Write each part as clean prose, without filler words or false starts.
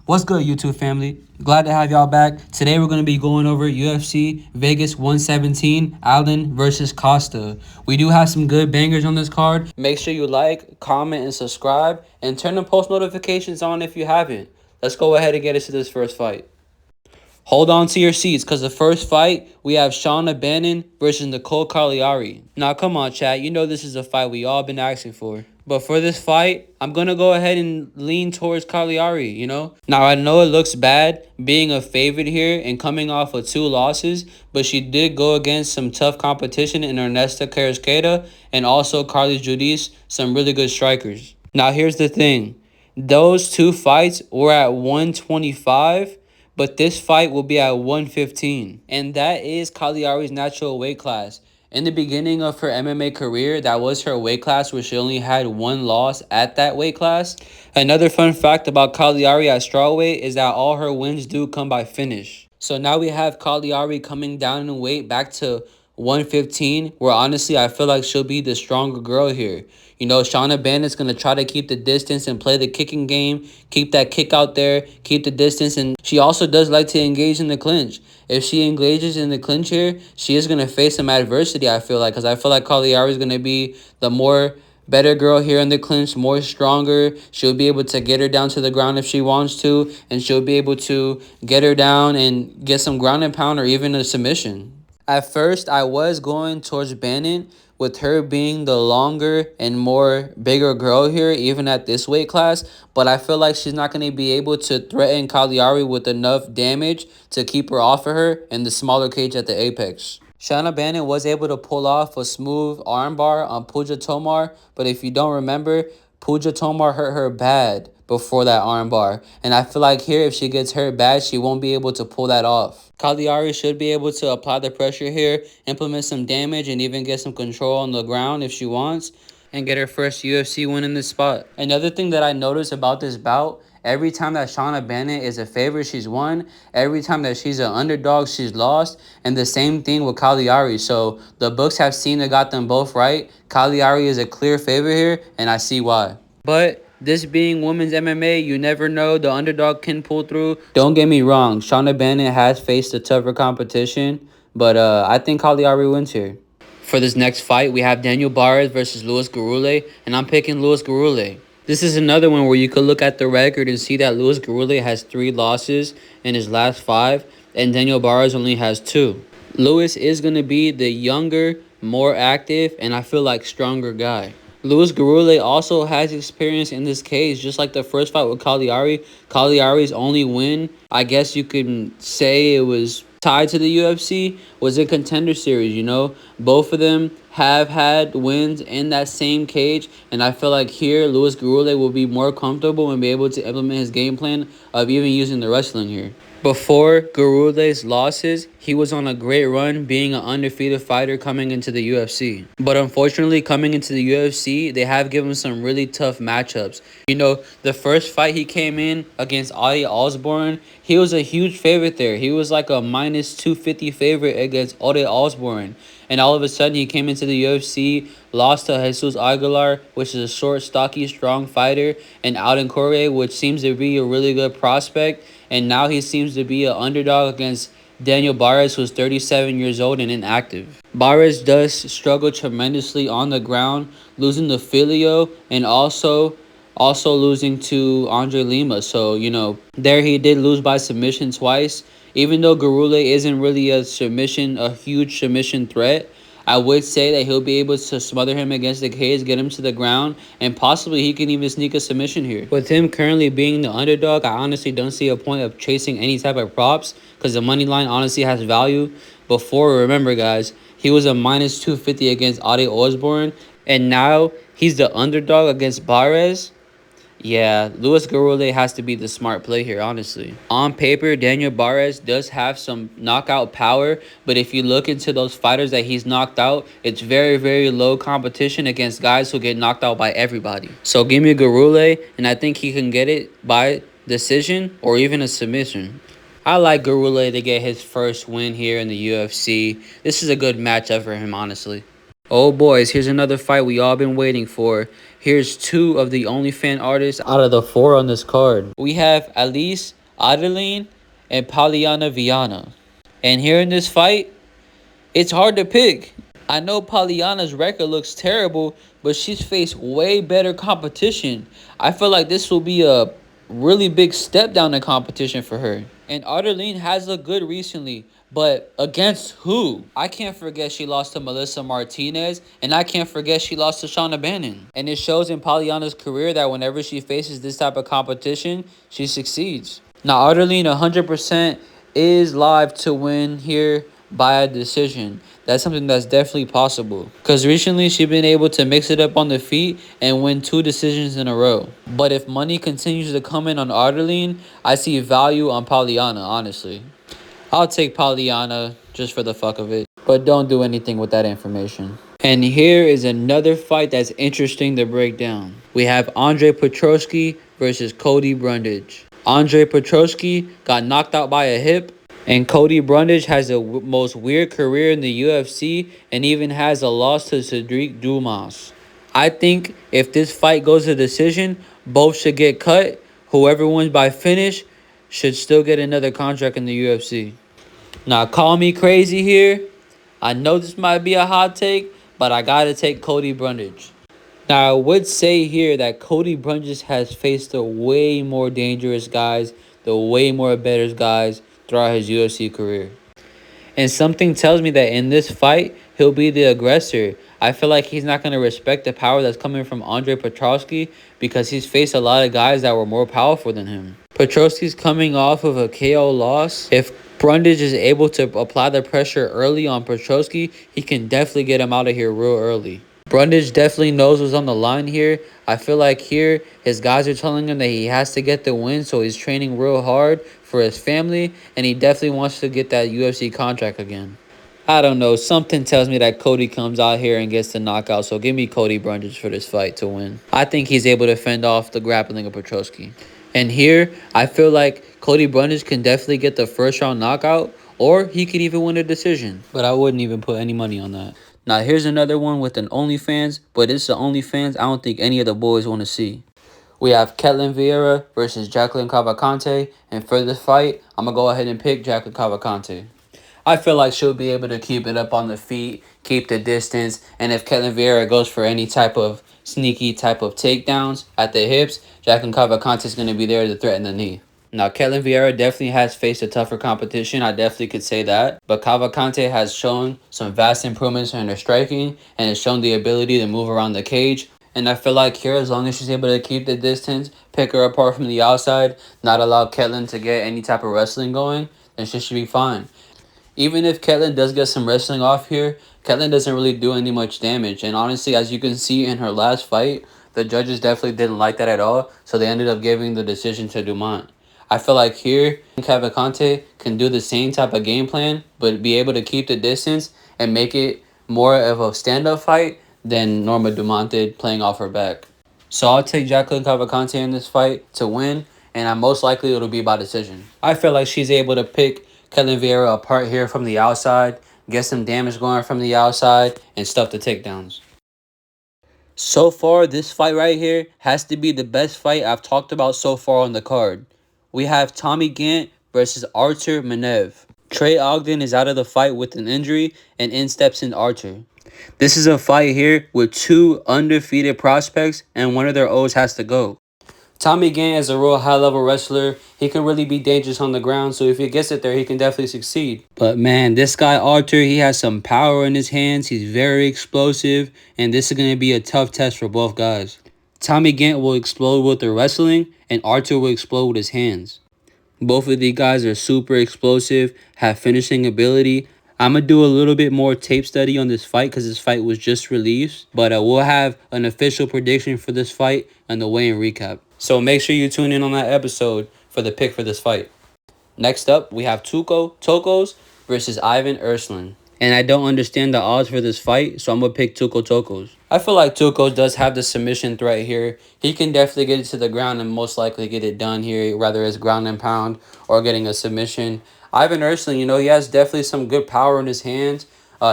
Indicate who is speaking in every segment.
Speaker 1: What's good, YouTube family? Glad to have y'all back. Today we're going to be going over UFC Vegas 117, Allen versus Costa. We do have some good bangers on this card. Make sure you like, comment, and subscribe, and turn the post notifications on if you haven't. Let's go ahead and get into this first fight. Hold on to your seats, because the first fight, we have Shauna Bannon versus Nicole Cagliari. Now, come on, chat. You know this is a fight we all been asking for. But for this fight, I'm going to go ahead and lean towards Cagliari, you know? Now, I know it looks bad being a favorite here and coming off of 2 losses, but she did go against some tough competition in Ernesta Carrasqueta and also Carly Judice, some really good strikers. Now, here's the thing. Those 2 fights were at 125, but this fight will be at 115. And that is Cagliari's natural weight class. In the beginning of her MMA career, that was her weight class where she only had 1 loss at that weight class. Another fun fact about Cagliari at strawweight is that all her wins do come by finish. So now we have Cagliari coming down in weight back to 115, where honestly I feel like she'll be the stronger girl here. You know, Shauna Bannock's going to try to keep the distance and play the kicking game, keep that kick out there, keep the distance, and she also does like to engage in the clinch. If she engages in the clinch here, she is going to face some adversity, I feel like, because I feel like Cagliari is going to be the more better girl here in the clinch, more stronger. She'll be able to get her down to the ground if she wants to, and she'll be able to get her down and get some ground and pound or even a submission. At first, I was going towards Bannon, with her being the longer and more bigger girl here, even at this weight class. But I feel like she's not going to be able to threaten Cagliari with enough damage to keep her off of her in the smaller cage at the apex. Shauna Bannon was able to pull off a smooth armbar on Pooja Tomar, but if you don't remember, Pooja Tomar hurt her bad before that armbar. And I feel like here, if she gets hurt bad, she won't be able to pull that off. Cagliari should be able to apply the pressure here, implement some damage, and even get some control on the ground if she wants, and get her first UFC win in this spot. Another thing that I noticed about this bout, every time that Shauna Bannon is a favorite, she's won. Every time that she's an underdog, she's lost. And the same thing with Cagliari. So the books have seen that got them both right. Cagliari is a clear favorite here, and I see why. But this being women's MMA, you never know. The underdog can pull through. Don't get me wrong. Shauna Bannon has faced a tougher competition, but I think Cagliari wins here. For this next fight, we have Daniel Barres versus Luis Garule, and I'm picking Luis Garule. This is another one where you could look at the record and see that Luis Garule has 3 losses in his last 5, and Daniel Barres only has 2. Luis is going to be the younger, more active, and I feel like stronger guy. Luis Garule also has experience in this cage, just like the first fight with Cagliari. Cagliari's only win, I guess you can say it was tied to the UFC, was in Contender Series, you know. Both of them have had wins in that same cage, and I feel like here Luis Garule will be more comfortable and be able to implement his game plan of even using the wrestling here. Before Garule's losses, he was on a great run being an undefeated fighter coming into the UFC. But unfortunately, coming into the UFC, they have given some really tough matchups. You know, the first fight he came in against Adi Osborne, he was a huge favorite there. He was like a minus 250 favorite against Adi Osborne. And all of a sudden, he came into the UFC, lost to Jesus Aguilar, which is a short, stocky, strong fighter, and Alden Correa, which seems to be a really good prospect. And now he seems to be an underdog against Daniel Barres, who's 37 years old and inactive. Barres does struggle tremendously on the ground, losing to Filio and also losing to Andre Lima. So, you know, there he did lose by submission twice. Even though Garule isn't really a huge submission threat, I would say that he'll be able to smother him against the cage, get him to the ground, and possibly he can even sneak a submission here. With him currently being the underdog, I honestly don't see a point of chasing any type of props because the money line honestly has value. Before, remember guys, he was a minus 250 against Adi Osborne, and now he's the underdog against Barres. Yeah, Luis Garule has to be the smart play here, honestly. On paper, Daniel Barres does have some knockout power, but if you look into those fighters that he's knocked out, it's very, very low competition against guys who get knocked out by everybody. So give me Garule, and I think he can get it by decision or even a submission. I like Garule to get his first win here in the UFC. This is a good matchup for him, honestly. Oh boys, here's another fight we all been waiting for. Here's two of the only fan artists out of the four on this card. We have Alice Adeline and Poliana Viana. And here in this fight, it's hard to pick. I know Pollyanna's record looks terrible, but she's faced way better competition. I feel like this will be a really big step down in competition for her. And Ardeline has looked good recently, but against who? I can't forget she lost to Melissa Martinez, and I can't forget she lost to Shauna Bannon. And it shows in Pollyanna's career that whenever she faces this type of competition, she succeeds. Now, Ardeline 100% is live to win here by a decision. That's something that's definitely possible. Because recently she's been able to mix it up on the feet and win 2 decisions in a row. But if money continues to come in on Ardeline, I see value on Pollyanna, honestly. I'll take Pollyanna just for the fuck of it. But don't do anything with that information. And here is another fight that's interesting to break down. We have Andre Petroski versus Cody Brundage. Andre Petroski got knocked out by a hip, and Cody Brundage has the most weird career in the UFC and even has a loss to Cedric Dumas. I think if this fight goes to decision, both should get cut. Whoever wins by finish should still get another contract in the UFC. Now, call me crazy here. I know this might be a hot take, but I gotta take Cody Brundage. Now, I would say here that Cody Brundage has faced the way more dangerous guys, the way more better guys throughout his UFC career. And something tells me that in this fight, he'll be the aggressor. I feel like he's not going to respect the power that's coming from Andre Petroski because he's faced a lot of guys that were more powerful than him. Petroski's coming off of a KO loss. If Brundage is able to apply the pressure early on Petroski, he can definitely get him out of here real early. Brundage definitely knows what's on the line here. I feel like here, his guys are telling him that he has to get the win, so he's training real hard for his family, and he definitely wants to get that UFC contract again. I don't know. Something tells me that Cody comes out here and gets the knockout, so give me Cody Brundage for this fight to win. I think he's able to fend off the grappling of Petroski. And here, I feel like Cody Brundage can definitely get the first round knockout, or he could even win a decision. But I wouldn't even put any money on that. Now, here's another one with an OnlyFans, but it's the OnlyFans I don't think any of the boys want to see. We have Ketlin Vieira versus Jacqueline Cavalcante, and for this fight, I'm going to go ahead and pick Jacqueline Cavalcante. I feel like she'll be able to keep it up on the feet, keep the distance, and if Ketlin Vieira goes for any type of sneaky type of takedowns at the hips, Jacqueline Cavalcante is going to be there to threaten the knee. Now, Ketlin Vieira definitely has faced a tougher competition. I definitely could say that. But Cavalcante has shown some vast improvements in her striking and has shown the ability to move around the cage. And I feel like here, as long as she's able to keep the distance, pick her apart from the outside, not allow Ketlin to get any type of wrestling going, then she should be fine. Even if Ketlin does get some wrestling off here, Ketlin doesn't really do any much damage. And honestly, as you can see in her last fight, the judges definitely didn't like that at all. So they ended up giving the decision to Dumont. I feel like here, Cavalcante can do the same type of game plan, but be able to keep the distance and make it more of a stand-up fight than Norma Dumont did playing off her back. So I'll take Jacqueline Cavalcante in this fight to win, and I'm most likely it'll be by decision. I feel like she's able to pick Ketlin Vieira apart here from the outside, get some damage going from the outside, and stuff the takedowns. So far, this fight right here has to be the best fight I've talked about so far on the card. We have Tommy Gant versus Artur Manev. Trey Ogden is out of the fight with an injury, and in steps in Artur. This is a fight here with 2 undefeated prospects, and one of their O's has to go. Tommy Gant is a real high-level wrestler. He can really be dangerous on the ground, so if he gets it there, he can definitely succeed. But man, this guy Artur, he has some power in his hands. He's very explosive, and this is going to be a tough test for both guys. Tommy Gant will explode with the wrestling, and Artur will explode with his hands. Both of these guys are super explosive, have finishing ability. I'm going to do a little bit more tape study on this fight because this fight was just released. But we'll have an official prediction for this fight and the weigh-in recap. So make sure you tune in on that episode for the pick for this fight. Next up, we have Tuco Tokos versus Ivan Urslan. And I don't understand the odds for this fight, so I'm going to pick Tuco Tokos. I feel like Tuco does have the submission threat here. He can definitely get it to the ground and most likely get it done here, whether it's ground and pound or getting a submission. Ivan Urslan, he has definitely some good power in his hands.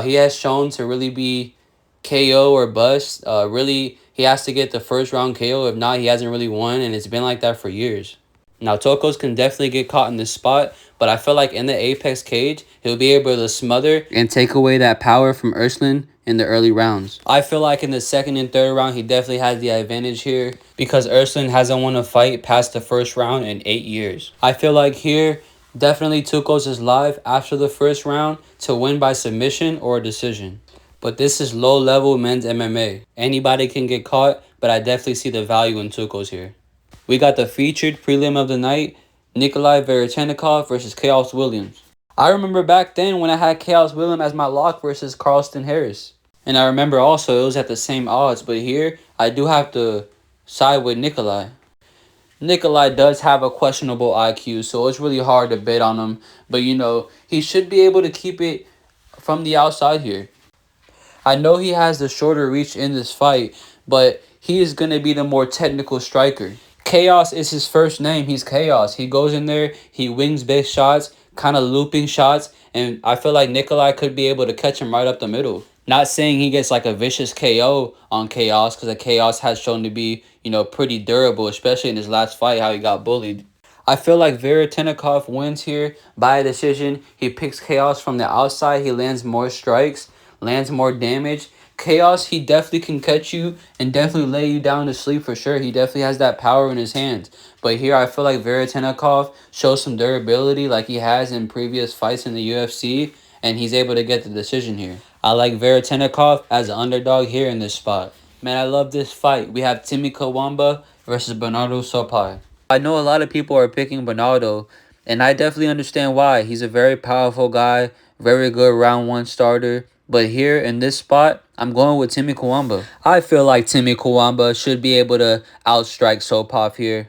Speaker 1: He has shown to really be KO or bust. Really, he has to get the first round KO. If not, he hasn't really won, and it's been like that for years. Now, Tokos can definitely get caught in this spot, but I feel like in the Apex cage, he'll be able to smother and take away that power from Urslan in the early rounds. I feel like in the second and third round, he definitely has the advantage here because Urslan hasn't won a fight past the first round in 8 years. I feel like here, definitely Tukos is live after the first round to win by submission or a decision. But this is low-level men's MMA. Anybody can get caught, but I definitely see the value in Tukos here. We got the featured prelim of the night, Nikolai Verechenikov versus Chaos Williams. I remember back then when I had Chaos Williams as my lock versus Carlston Harris. And I remember also it was at the same odds, but here I do have to side with Nikolai. Nikolai does have a questionable IQ, so it's really hard to bet on him. But, you know, he should be able to keep it from the outside here. I know he has the shorter reach in this fight, but he is going to be the more technical striker. Chaos is his first name. He's Chaos. He goes in there, he wings big shots, kind of looping shots, and I feel like Nikolai could be able to catch him right up the middle. Not saying he gets like a vicious KO on Chaos, because the Chaos has shown to be, you know, pretty durable, especially in his last fight, how he got bullied. I feel like Verechenikov wins here by a decision. He picks Chaos from the outside. He lands more strikes, lands more damage. Chaos, he definitely can catch you and definitely lay you down to sleep for sure. He definitely has that power in his hands. But here I feel like Verechenikov shows some durability like he has in previous fights in the UFC, and he's able to get the decision here. I like Verechenikov as an underdog here in this spot. Man, I love this fight. We have Timmy Kawamba versus Bernardo Sopai. I know a lot of people are picking Bernardo, and I definitely understand why. He's a very powerful guy, very good round one starter. But here in this spot, I'm going with Timmy Kawamba. I feel like Timmy Kawamba should be able to outstrike Sopov here.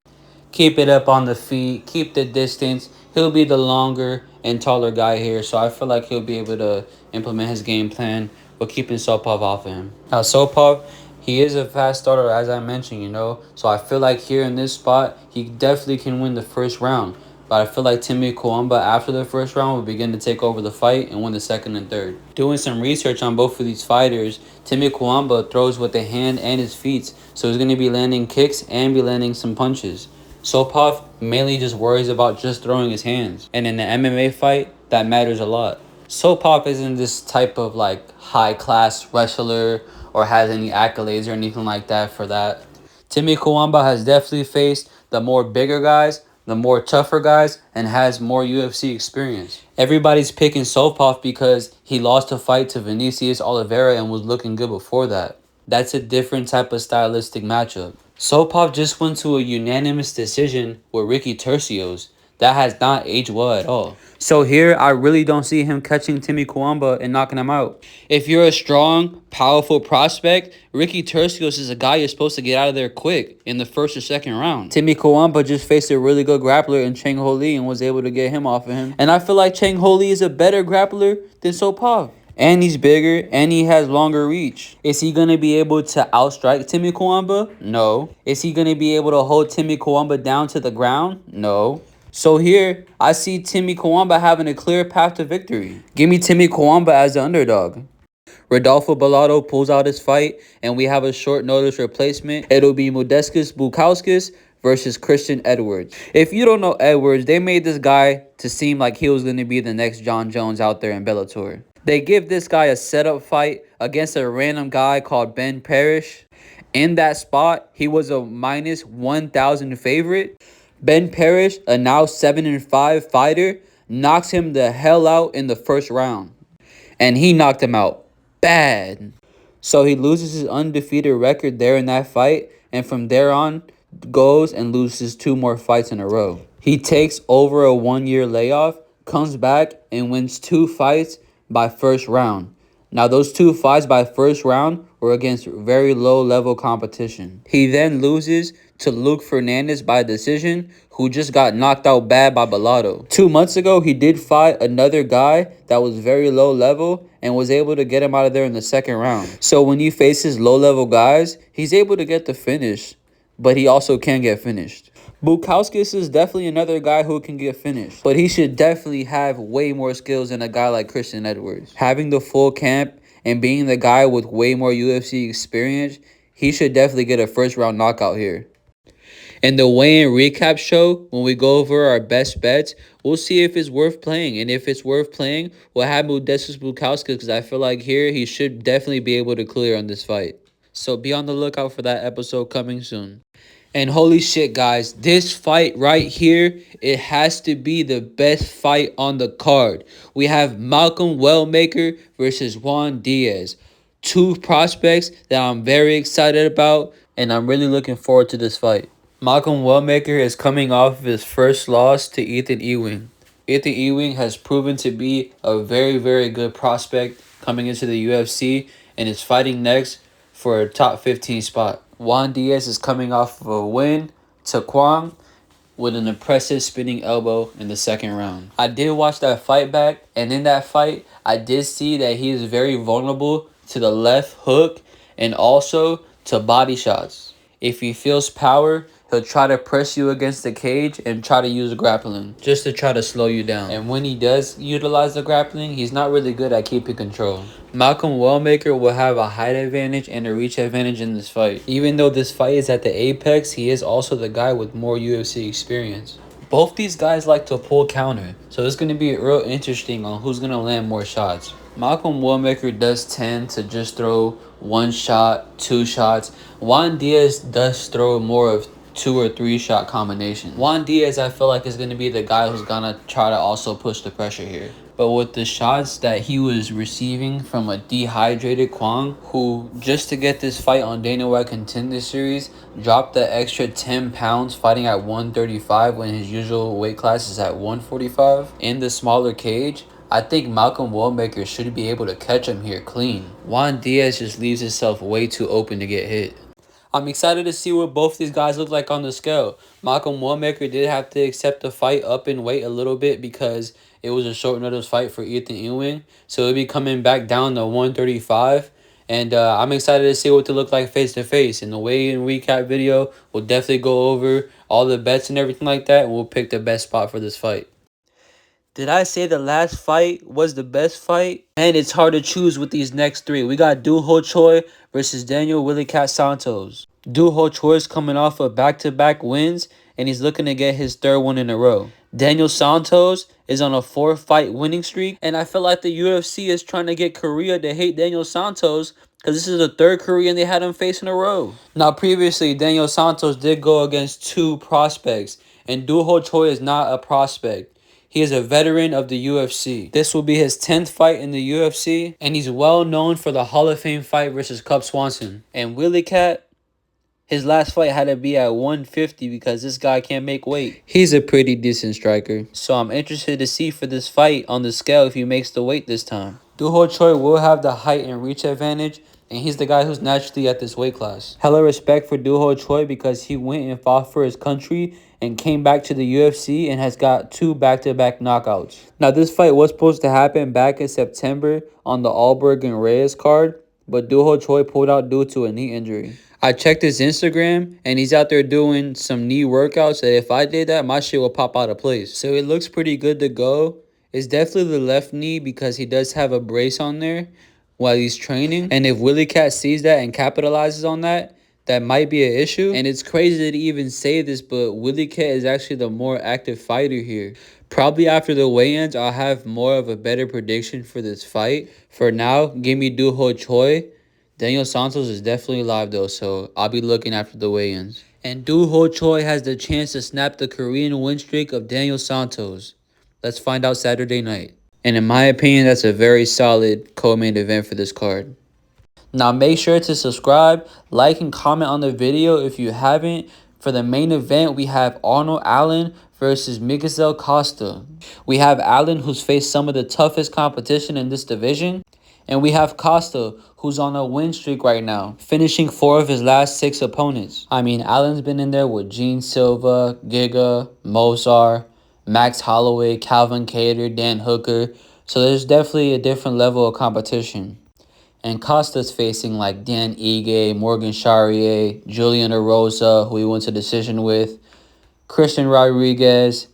Speaker 1: Keep it up on the feet, keep the distance. He'll be the longer and taller guy here, so I feel like he'll be able to implement his game plan with keeping Sopov off of him. Now, Sopov, he is a fast starter, as I mentioned, you know, so I feel like here in this spot, he definitely can win the first round. But I feel like Timmy Kawamba after the first round will begin to take over the fight and win the second and third. Doing some research on both of these fighters, Timmy Kawamba throws with the hand and his feet, so he's going to be landing kicks and be landing some punches. Sopov mainly just worries about just throwing his hands. And in the MMA fight, that matters a lot. Sopov isn't this type of like high-class wrestler or has any accolades or anything like that for that. Timmy Kawamba has definitely faced the more bigger guys, the more tougher guys, and has more UFC experience. Everybody's picking Sopov because he lost a fight to Vinicius Oliveira and was looking good before that. That's a different type of stylistic matchup. Sopov just went to a unanimous decision with Ricky Tercios. That has not aged well at all. So here, I really don't see him catching Timmy Kawamba and knocking him out. If you're a strong, powerful prospect, Ricky Tercios is a guy you're supposed to get out of there quick in the first or second round. Timmy Kawamba just faced a really good grappler in Chang Ho Lee and was able to get him off of him. And I feel like Chang Ho Lee is a better grappler than Sopov. And he's bigger, and he has longer reach. Is he going to be able to outstrike Timmy Kawamba? No. Is he going to be able to hold Timmy Kawamba down to the ground? No. So here, I see Timmy Kawamba having a clear path to victory. Give me Timmy Kawamba as the underdog. Rodolfo Bellato pulls out his fight, and we have a short notice replacement. It'll be Modestas Bukauskas versus Christian Edwards. If you don't know Edwards, they made this guy to seem like he was going to be the next John Jones out there in Bellator. They give this guy a setup fight against a random guy called Ben Parrish. In that spot, he was a minus 1,000 favorite. Ben Parrish, a now 7-5 fighter, knocks him the hell out in the first round. And he knocked him out bad. So he loses his undefeated record there in that fight. And from there on, goes and loses 2 more fights in a row. He takes over a 1-year layoff, comes back, and wins 2 fights by first round. Now, those 2 fights by first round were against very low-level competition. He then loses to Luke Fernandez by decision, who just got knocked out bad by Bellato. 2 months ago, he did fight another guy that was very low-level and was able to get him out of there in the second round. So when he faces low-level guys, he's able to get the finish, but he also can get finished. Bukauskas is definitely another guy who can get finished, but he should definitely have way more skills than a guy like Christian Edwards. Having the full camp and being the guy with way more UFC experience, he should definitely get a first round knockout here. In the weigh-in recap show, when we go over our best bets, we'll see if it's worth playing. And if it's worth playing, we'll have Modestas Bukauskas, because I feel like here he should definitely be able to clear on this fight. So be on the lookout for that episode coming soon. And holy shit, guys, this fight right here, it has to be the best fight on the card. We have Malcolm Wellmaker versus Juan Diaz. Two prospects that I'm very excited about, and I'm really looking forward to this fight. Malcolm Wellmaker is coming off of his first loss to Ethan Ewing. Ethan Ewing has proven to be a very, very good prospect coming into the UFC and is fighting next for a top 15 spot. Juan Diaz is coming off of a win to Kwang with an impressive spinning elbow in the second round. I did watch that fight back, and in that fight, I did see that he is very vulnerable to the left hook and also to body shots. If he feels power, he'll try to press you against the cage and try to use grappling just to try to slow you down. And when he does utilize the grappling, he's not really good at keeping control. Malcolm Wellmaker will have a height advantage and a reach advantage in this fight. Even though this fight is at the apex, he is also the guy with more UFC experience. Both these guys like to pull counter, so it's going to be real interesting on who's going to land more shots. Malcolm Wellmaker does tend to just throw one shot, two shots. Juan Diaz does throw more of 2 or 3 shot combination. Juan Diaz, I feel like, is going to be the guy who's going to try to also push the pressure here. But with the shots that he was receiving from a dehydrated Kwang, who just to get this fight on Dana White Contender Series, dropped the extra 10 pounds fighting at 135 when his usual weight class is at 145 in the smaller cage, I think Malcolm Wellmaker should be able to catch him here clean. Juan Diaz just leaves himself way too open to get hit. I'm excited to see what both these guys look like on the scale. Malcolm Wellmaker did have to accept the fight up in weight a little bit because it was a short notice fight for Ethan Ewing. So he'll be coming back down to 135. And I'm excited to see what they look like face to face. In the weigh-in recap video, we'll definitely go over all the bets and everything like that. And we'll pick the best spot for this fight. Did I say the last fight was the best fight? And it's hard to choose with these next three. We got Do Ho Choi versus Daniel Willie Cat Santos. Do Ho Choi is coming off of back-to-back wins, and he's looking to get his third one in a row. Daniel Santos is on a 4-fight winning streak, and I feel like the UFC is trying to get Korea to hate Daniel Santos because this is the third Korean they had him face in a row. Now, previously, Daniel Santos did go against 2 prospects, and Do Ho Choi is not a prospect. He is a veteran of the UFC. This will be his 10th fight in the UFC, and he's well known for the Hall of Fame fight versus Cub Swanson. And Willie Cat, his last fight had to be at 150 because this guy can't make weight. He's a pretty decent striker. So I'm interested to see for this fight on the scale if he makes the weight this time. Do Ho Choi will have the height and reach advantage, and he's the guy who's naturally at this weight class. Hella respect for Do Ho Choi because he went and fought for his country and came back to the UFC and has got 2 back-to-back knockouts. Now, this fight was supposed to happen back in September on the Alberg and Reyes card, but Do Ho Choi pulled out due to a knee injury. I checked his Instagram, and he's out there doing some knee workouts that if I did that, my shit will pop out of place. So it looks pretty good to go. It's definitely the left knee because he does have a brace on there while he's training. And if Willie Cat sees that and capitalizes on that, that might be an issue. And it's crazy to even say this, but Willie Cat is actually the more active fighter here. Probably after the weigh-ins, I'll have more of a better prediction for this fight. For now, give me Do Ho Choi. Daniel Santos is definitely live though, so I'll be looking after the weigh-ins. And Do Ho Choi has the chance to snap the Korean win streak of Daniel Santos. Let's find out Saturday night. And in my opinion, that's a very solid co-main event for this card. Now make sure to subscribe, like, and comment on the video if you haven't. For the main event, we have Arnold Allen versus Miguel Costa. We have Allen, who's faced some of the toughest competition in this division. And we have Costa, who's on a win streak right now, finishing 4 of his last 6 opponents. I mean, Allen's been in there with Gene Silva, Giga, Mozart, Max Holloway, Calvin Kattar, Dan Hooker. So there's definitely a different level of competition. And Costa's facing like Dan Ige, Morgan Charrier, Julian Erosa, who he went to decision with, Christian Rodriguez,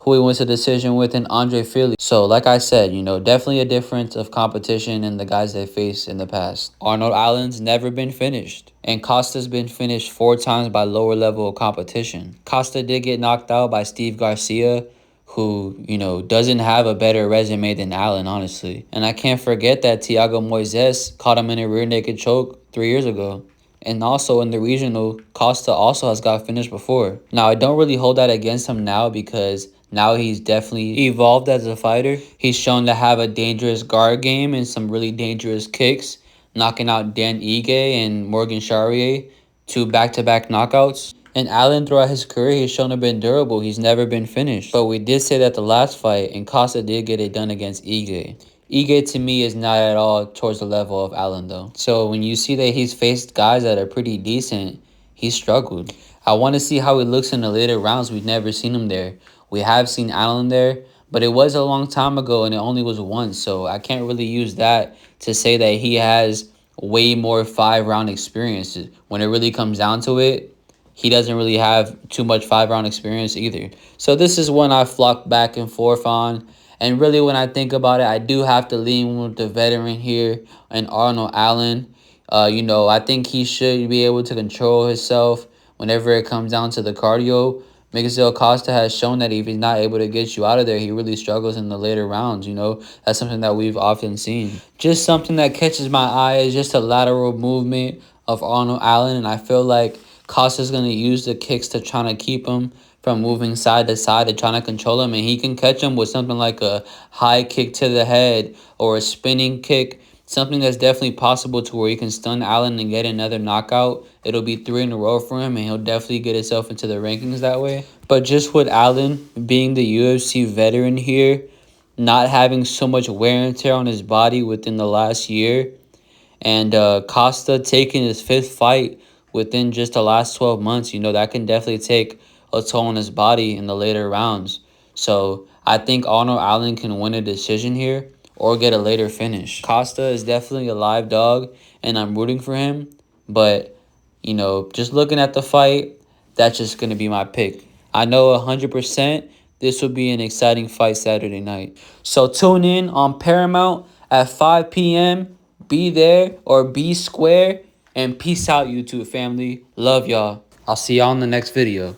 Speaker 1: who he went to decision with, and Andre Philly. So like I said, you know, definitely a difference of competition in the guys they faced in the past. Arnold Allen's never been finished, and Costa's been finished 4 times by lower level of competition. Costa did get knocked out by Steve Garcia, who, you know, doesn't have a better resume than Allen, honestly. And I can't forget that Thiago Moises caught him in a rear naked choke 3 years ago. And also in the regional, Costa also has got finished before. Now, I don't really hold that against him now because now he's definitely evolved as a fighter. He's shown to have a dangerous guard game and some really dangerous kicks, knocking out Dan Ige and Morgan Charrier, 2 back-to-back knockouts. And Allen, throughout his career, he's shown to been durable. He's never been finished. But we did say that the last fight, and Costa did get it done against Ige. Ige, to me, is not at all towards the level of Allen, though. So when you see that he's faced guys that are pretty decent, he struggled. I want to see how he looks in the later rounds. We've never seen him there. We have seen Allen there, but it was a long time ago, and it only was once. So I can't really use that to say that he has way more 5-round experiences. When it really comes down to it, he doesn't really have too much 5-round experience either. So this is one I flock back and forth on. And really, when I think about it, I do have to lean with the veteran here and Arnold Allen. You know, I think he should be able to control himself whenever it comes down to the cardio. Miguel Costa has shown that if he's not able to get you out of there, he really struggles in the later rounds, you know. That's something that we've often seen. Just something that catches my eye is just a lateral movement of Arnold Allen, and I feel like Costa's going to use the kicks to try to keep him from moving side to side, to trying to control him, and he can catch him with something like a high kick to the head or a spinning kick, something that's definitely possible to where he can stun Allen and get another knockout. It'll be 3 in a row for him, and he'll definitely get himself into the rankings that way. But just with Allen being the UFC veteran here, not having so much wear and tear on his body within the last year, and Costa taking his 5th fight within just the last 12 months, you know, that can definitely take a toll on his body in the later rounds. So I think Arnold Allen can win a decision here or get a later finish. Costa is definitely a live dog, and I'm rooting for him. But, you know, just looking at the fight, that's just going to be my pick. I know 100% this will be an exciting fight Saturday night. So tune in on Paramount at 5 p.m. Be there or be square. And peace out, YouTube family. Love y'all. I'll see y'all in the next video.